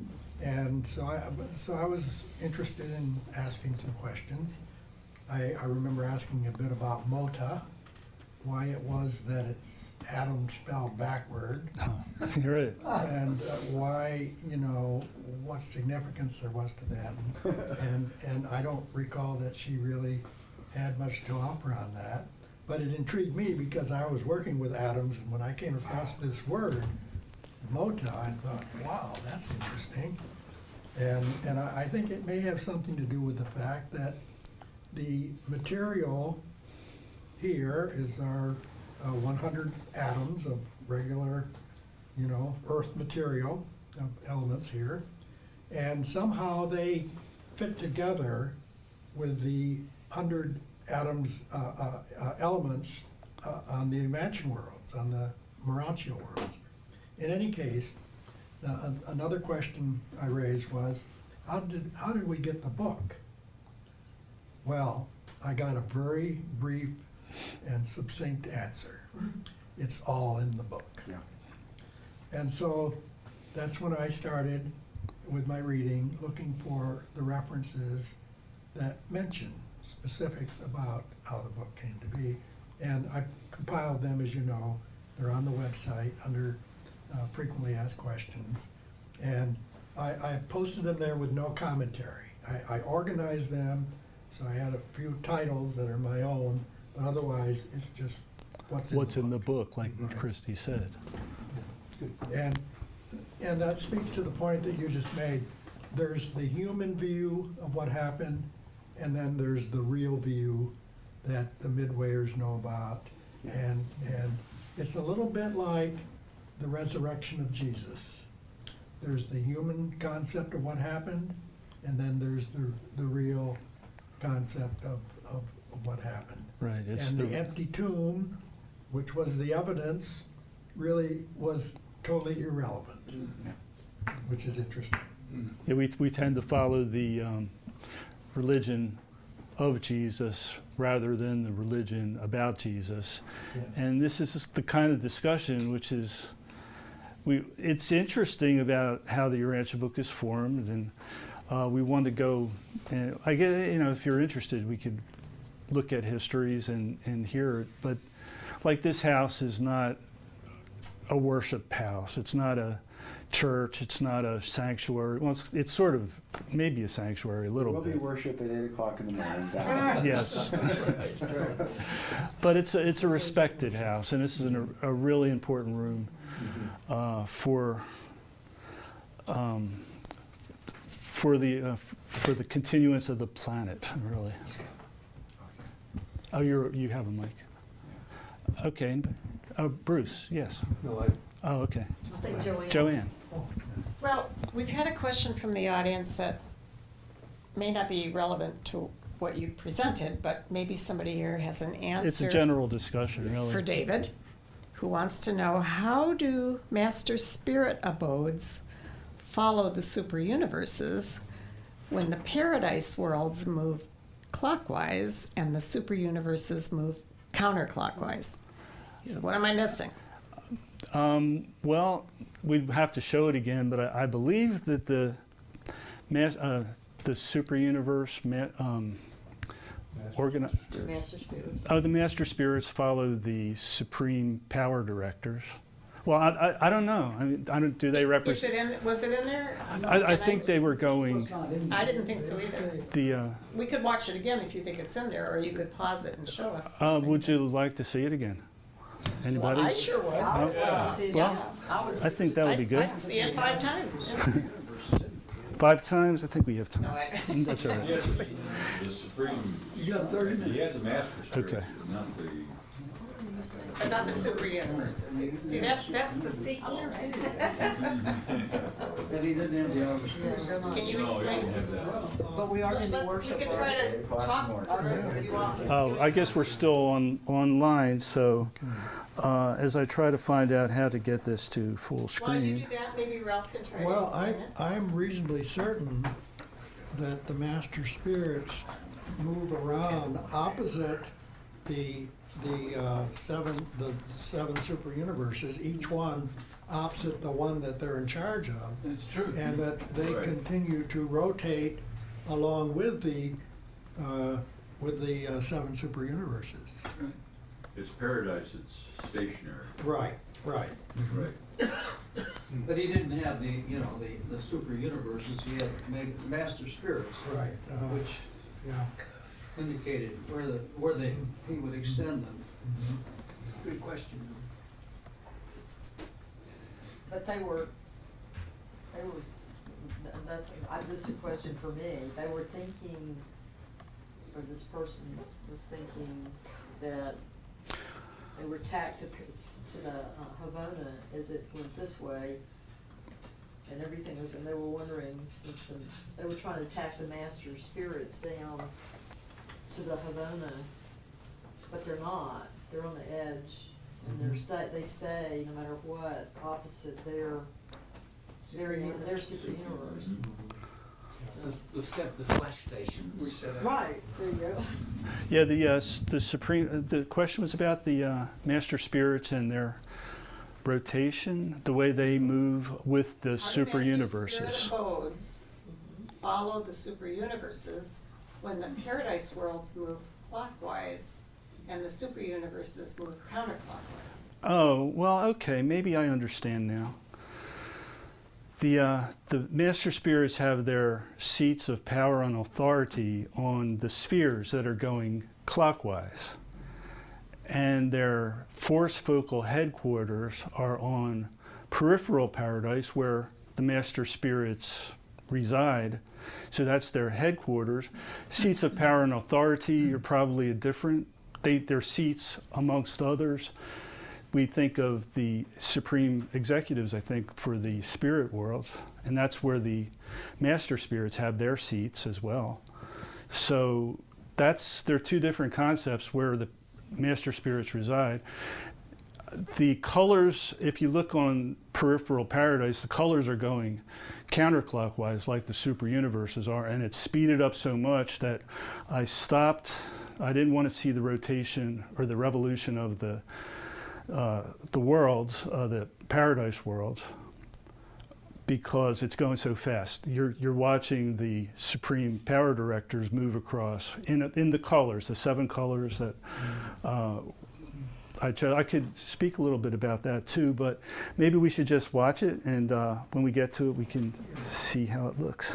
And so I was interested in asking some questions. I remember asking a bit about MOTA, why it was that it's atom spelled backward. You're right. And why, what significance there was to that. And I don't recall that she really had much to offer on that. But it intrigued me because I was working with atoms, and when I came across this word, MOTA, I thought, wow, that's interesting. And I think it may have something to do with the fact that the material here is our 100 atoms of regular, Earth material, of elements here, and somehow they fit together with the 100 atoms, elements on the Urantia worlds, on the Urantia worlds. In any case, another question I raised was, how did we get the book? Well, I got a very brief and succinct answer. It's all in the book. Yeah. And so that's when I started with my reading, looking for the references that mention specifics about how the book came to be. And I compiled them, as you know. They're on the website under frequently asked questions. And I posted them there with no commentary. I organized them, so I had a few titles that are my own, but otherwise it's just what's in the book, like Christy said. And that speaks to the point that you just made. There's the human view of what happened, and then there's the real view that the midwayers know about. Yeah. And it's a little bit like the resurrection of Jesus. There's the human concept of what happened, and then there's the real concept of what happened. Right. And the empty tomb, which was the evidence, really was totally irrelevant, which is interesting. Yeah, we tend to follow the religion of Jesus rather than the religion about Jesus. Yes. And this is just the kind of discussion which is it's interesting about how the Urantia book is formed, and we want to go. And I get, if you're interested, we could look at histories and hear it. But like, this house is not a worship house. It's not a church. It's not a sanctuary. Well, it's sort of maybe a sanctuary a little We'll bit. be worship at 8 o'clock in the morning. Yes. But it's a respected house, and this is a really important room for the continuance of the planet, really. Oh, you have a mic. Okay. Bruce, yes. No, Oh, okay. I think Joanne. Joanne. Well, we've had a question from the audience that may not be relevant to what you presented, but maybe somebody here has an answer. It's a general discussion, really. For David, who wants to know, how do master spirit abodes follow the super universes when the paradise worlds move clockwise and the super universes move counterclockwise? He said, what am I missing? Well, we'd have to show it again, but I believe that the super universe Master spirits. the master spirits follow the supreme power directors. Well, I don't know. I mean, do they represent? Was it in there? I think they were going. I didn't think so either. We could watch it again if you think it's in there, or you could pause it and show us. Would you like to see it again? Anybody? Well, I sure would. I would love to see it. Well, I think that would be good. I'd see it 5 times. 5 times? I think we have time. No, I- That's all right. Yes, the supreme, You got 30 minutes. he has a master spirit, Okay. not the, But not the super universes. See, that's the sequel. And he didn't have the other. Yeah, they're not- Can you no, they explain? don't have that. But we are going to We worship. could try to talk if you want. Oh, I guess we're still online, so as I try to find out how to get this to full While you do screen. that, maybe Ralph can try to Well, explain it. I'm reasonably certain that the master spirits move around opposite the seven super universes, each one opposite the one that they're in charge of, That's true. and that they Right. continue to rotate along with the 7 super universes. It's paradise, it's stationary. Right, right. Right. But he didn't have the super universes, he had master spirits, Right. which Yeah. indicated he would extend them. Good question. But they were, this is a question for me. They were thinking, or this person was thinking that they were tacked to the Havana as it went this way, and everything was, and they were wondering, since they were trying to tack the master spirits down to the Havana, but they're not. They're on the edge, and they stay no matter what opposite their super universe. The flash stations. Right, there you go. Yeah, the question was about the master spirits and their rotation, the way they move with the super universes. Master spirit abodes follow the super universes when the paradise worlds move clockwise and the super universes move counterclockwise. Oh, well, okay, maybe I understand now. The master spirits have their seats of power and authority on the spheres that are going clockwise, and their force focal headquarters are on peripheral paradise, where the master spirits reside. So that's their headquarters. Seats of power and authority are probably their seats amongst others. We think of the supreme executives, I think, for the spirit worlds, and that's where the master spirits have their seats as well. So they're 2 different concepts where the master spirits reside. The colors, if you look on peripheral paradise, the colors are going counterclockwise like the super universes are, and it's speeded up so much that I stopped. I didn't want to see the rotation or the revolution of the the worlds, the paradise worlds, because it's going so fast. You're watching the supreme power directors move across in the colors, the 7 colors that I chose. I could speak a little bit about that too, but maybe we should just watch it, and when we get to it, we can see how it looks.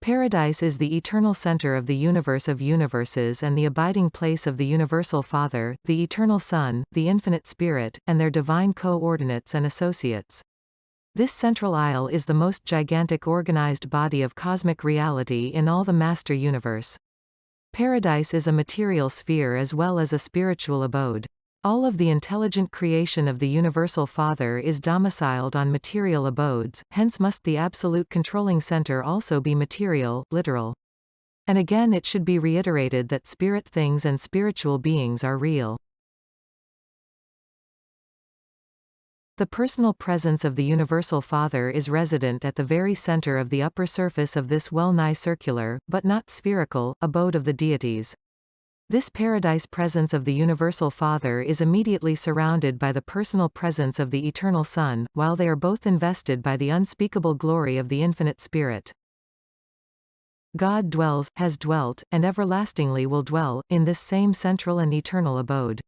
Paradise is the eternal center of the universe of universes and the abiding place of the Universal Father, the Eternal Son, the Infinite Spirit, and their divine coordinates and associates. This central isle is the most gigantic organized body of cosmic reality in all the master universe. Paradise is a material sphere as well as a spiritual abode. All of the intelligent creation of the Universal Father is domiciled on material abodes, hence must the absolute controlling center also be material, literal. And again it should be reiterated that spirit things and spiritual beings are real. The personal presence of the Universal Father is resident at the very center of the upper surface of this well-nigh circular, but not spherical, abode of the deities. This paradise presence of the Universal Father is immediately surrounded by the personal presence of the Eternal Son, while they are both invested by the unspeakable glory of the Infinite Spirit. God dwells, has dwelt, and everlastingly will dwell, in this same central and eternal abode.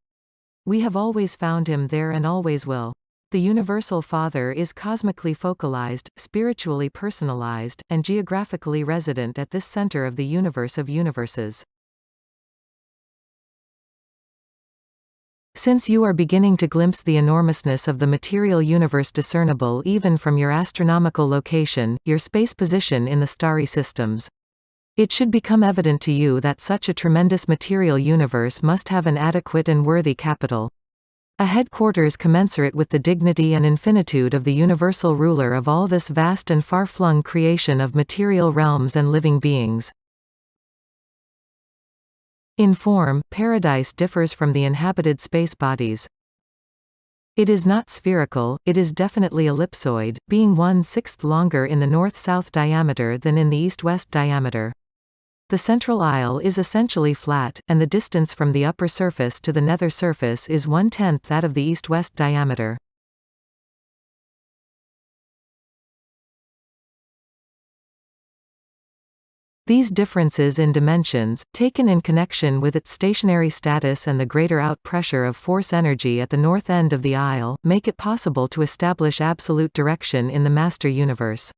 We have always found him there and always will. The Universal Father is cosmically focalized, spiritually personalized, and geographically resident at this center of the universe of universes. Since you are beginning to glimpse the enormousness of the material universe discernible even from your astronomical location, your space position in the starry systems, it should become evident to you that such a tremendous material universe must have an adequate and worthy capital. A headquarters commensurate with the dignity and infinitude of the universal ruler of all this vast and far-flung creation of material realms and living beings. In form, paradise differs from the inhabited space bodies. It is not spherical, it is definitely ellipsoid, being 1/6 longer in the north-south diameter than in the east-west diameter. The central isle is essentially flat, and the distance from the upper surface to the nether surface is 1/10 that of the east-west diameter. These differences in dimensions, taken in connection with its stationary status and the greater out-pressure of force energy at the north end of the isle, make it possible to establish absolute direction in the master universe.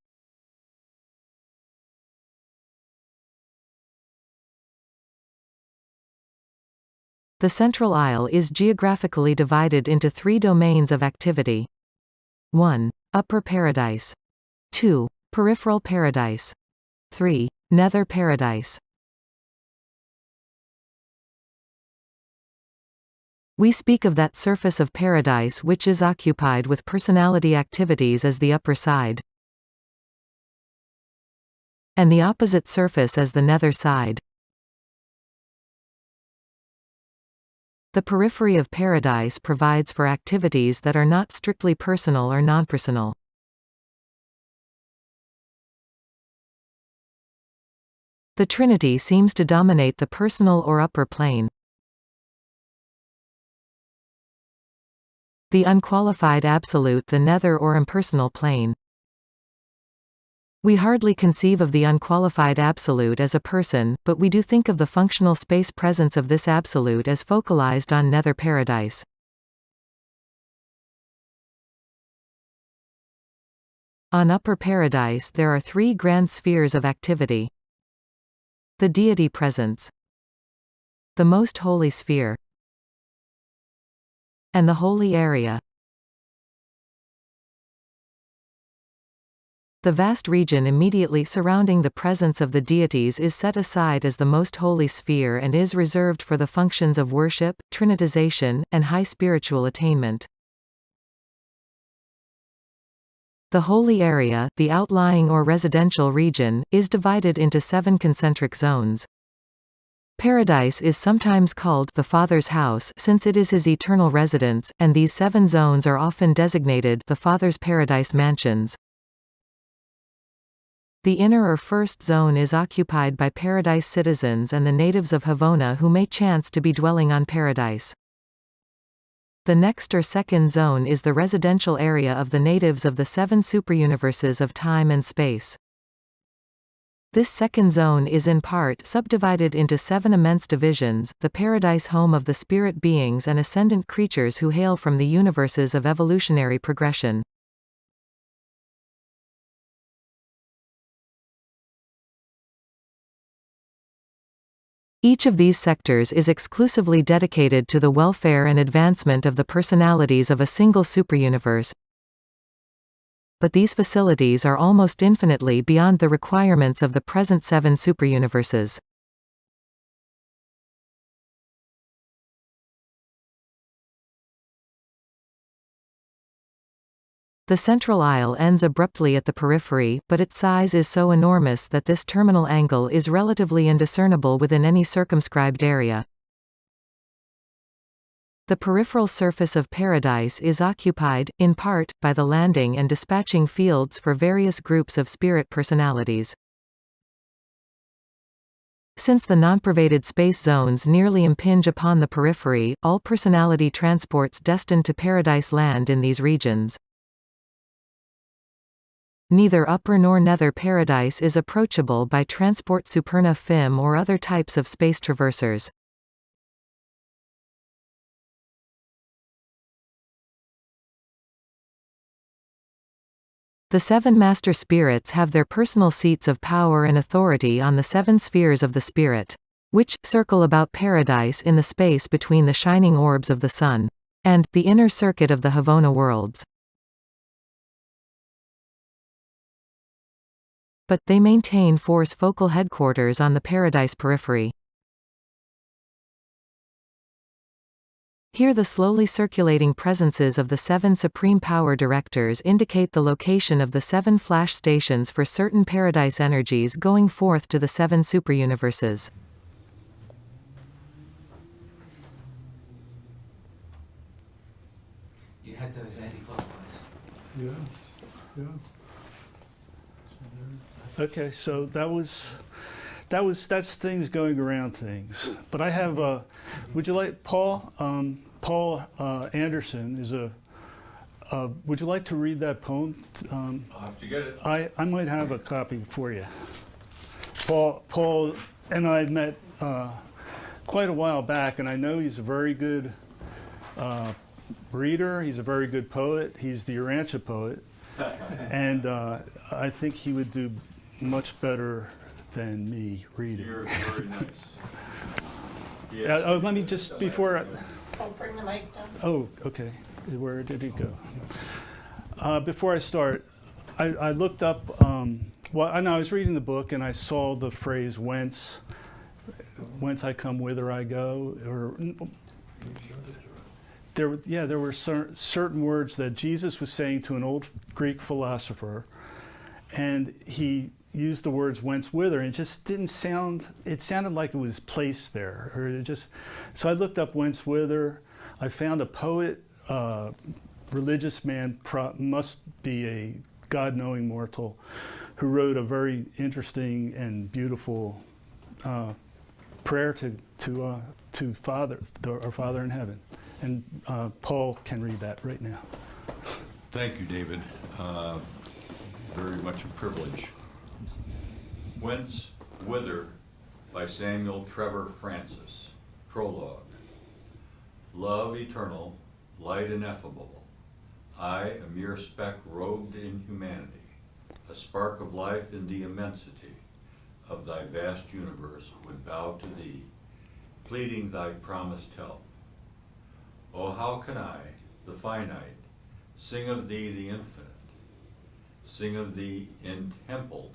The central isle is geographically divided into 3 domains of activity. 1. Upper Paradise. 2. Peripheral Paradise. 3. Nether Paradise. We speak of that surface of paradise which is occupied with personality activities as the upper side, and the opposite surface as the nether side. The periphery of paradise provides for activities that are not strictly personal or non-personal. The Trinity seems to dominate the personal or upper plane. The unqualified absolute the nether or impersonal plane. We hardly conceive of the unqualified absolute as a person, but we do think of the functional space presence of this absolute as focalized on nether paradise. On upper paradise there are 3 grand spheres of activity. The deity presence, the most holy sphere, and the holy area. The vast region immediately surrounding the presence of the deities is set aside as the most holy sphere and is reserved for the functions of worship, trinitization, and high spiritual attainment. The holy area, the outlying or residential region, is divided into 7 concentric zones. Paradise is sometimes called the Father's house since it is his eternal residence, and these 7 zones are often designated the Father's paradise mansions. The inner or first zone is occupied by paradise citizens and the natives of Havona who may chance to be dwelling on paradise. The next or second zone is the residential area of the natives of the 7 superuniverses of time and space. This second zone is in part subdivided into 7 immense divisions, the paradise home of the spirit beings and ascendant creatures who hail from the universes of evolutionary progression. Each of these sectors is exclusively dedicated to the welfare and advancement of the personalities of a single superuniverse. But these facilities are almost infinitely beyond the requirements of the present 7 superuniverses. The central aisle ends abruptly at the periphery, but its size is so enormous that this terminal angle is relatively indiscernible within any circumscribed area. The peripheral surface of paradise is occupied, in part, by the landing and dispatching fields for various groups of spirit personalities. Since the non-pervaded space zones nearly impinge upon the periphery, all personality transports destined to paradise land in these regions. Neither upper nor nether paradise is approachable by transport superna fim or other types of space traversers. The 7 master spirits have their personal seats of power and authority on the 7 spheres of the spirit, which circle about paradise in the space between the shining orbs of the sun and the inner circuit of the Havona worlds. But they maintain force focal headquarters on the paradise periphery. Here the slowly circulating presences of the 7 supreme power directors indicate the location of the 7 flash stations for certain paradise energies going forth to the 7 superuniverses. You had those anti-clockwise. Yeah, yeah. Okay, so that's things going around things. But I have would you like Paul Anderson is a would you like to read that poem? I'll have to get it. I might have a copy for you. Paul and I met quite a while back, and I know he's a very good reader. He's a very good poet. He's the Urantia poet, and I think he would do much better than me reading. You're very nice. Yeah. Oh, let me just before. Oh, bring the mic down. Oh, okay. Where did it go? Before I start, I looked up. Well, I know I was reading the book and I saw the phrase "whence I come, whither I go." Or there were certain words that Jesus was saying to an old Greek philosopher, and he used the words "whence," "whither," and it just didn't sound. It sounded like it was placed there, or it just. So I looked up "whence," "whither." I found a poet, religious man, must be a God-knowing mortal, who wrote a very interesting and beautiful prayer to Father, our Father in heaven. And Paul can read that right now. Thank you, David. Very much a privilege. Whence, Whither by Samuel Trevor Francis. Prologue. Love eternal, light ineffable, I, a mere speck robed in humanity, a spark of life in the immensity of thy vast universe, would bow to thee, pleading thy promised help. Oh, how can I, the finite, sing of thee the infinite, sing of thee entempled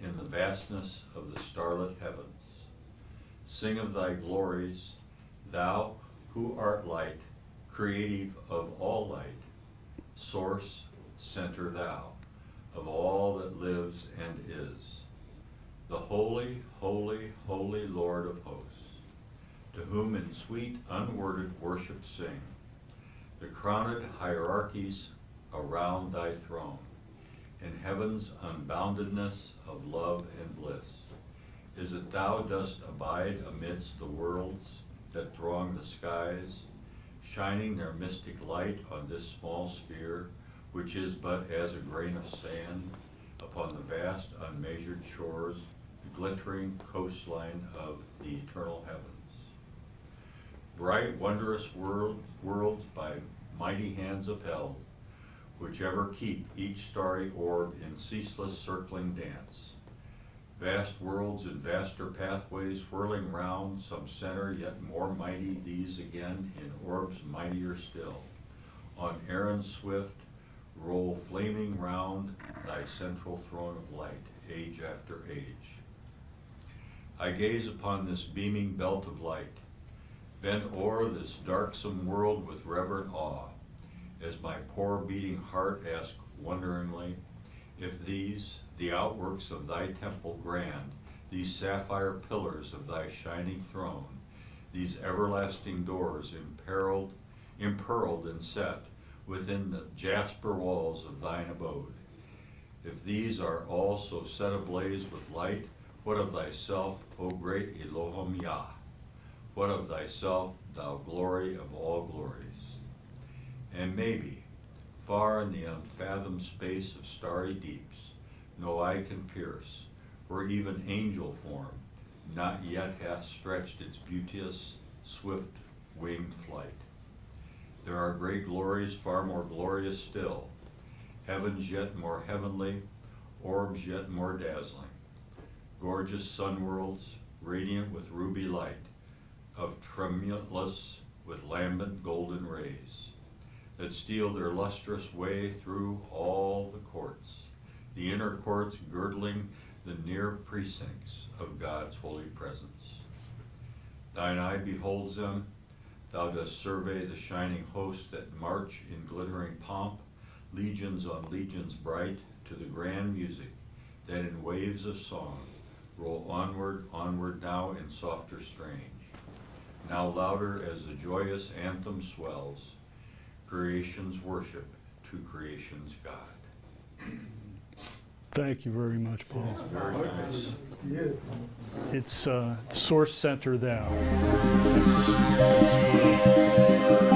in the vastness of the starlit heavens, sing of thy glories, thou who art light, creative of all light, source, center thou, of all that lives and is, the holy, holy, holy Lord of hosts, to whom in sweet unworded worship sing the crowned hierarchies around thy throne, in heaven's unboundedness of love and bliss. Is it thou dost abide amidst the worlds that throng the skies, shining their mystic light on this small sphere, which is but as a grain of sand upon the vast unmeasured shores, the glittering coastline of the eternal heavens. Bright, wondrous worlds by mighty hands upheld, which ever keep each starry orb in ceaseless circling dance. Vast worlds and vaster pathways whirling round some center yet more mighty, these again in orbs mightier still. On errands swift, roll flaming round thy central throne of light, age after age. I gaze upon this beaming belt of light, bend o'er this darksome world with reverent awe, as my poor beating heart asks wonderingly, if these, the outworks of thy temple grand, these sapphire pillars of thy shining throne, these everlasting doors impearled and set within the jasper walls of thine abode, if these are all so set ablaze with light, what of thyself, O great Elohim Yah? What of thyself, thou glory of all glories? And maybe, far in the unfathomed space of starry deeps, no eye can pierce, where even angel form not yet hath stretched its beauteous, swift-winged flight. There are great glories far more glorious still, heavens yet more heavenly, orbs yet more dazzling, gorgeous sun worlds, radiant with ruby light, of tremulous with lambent golden rays, that steal their lustrous way through all the courts, the inner courts girdling the near precincts of God's holy presence. Thine eye beholds them, thou dost survey the shining hosts that march in glittering pomp, legions on legions bright, to the grand music that in waves of song roll onward, onward now in softer strains, now louder as the joyous anthem swells, creation's worship to creation's God. Thank you very much, Paul. Very nice. It's Source Center Thou. That's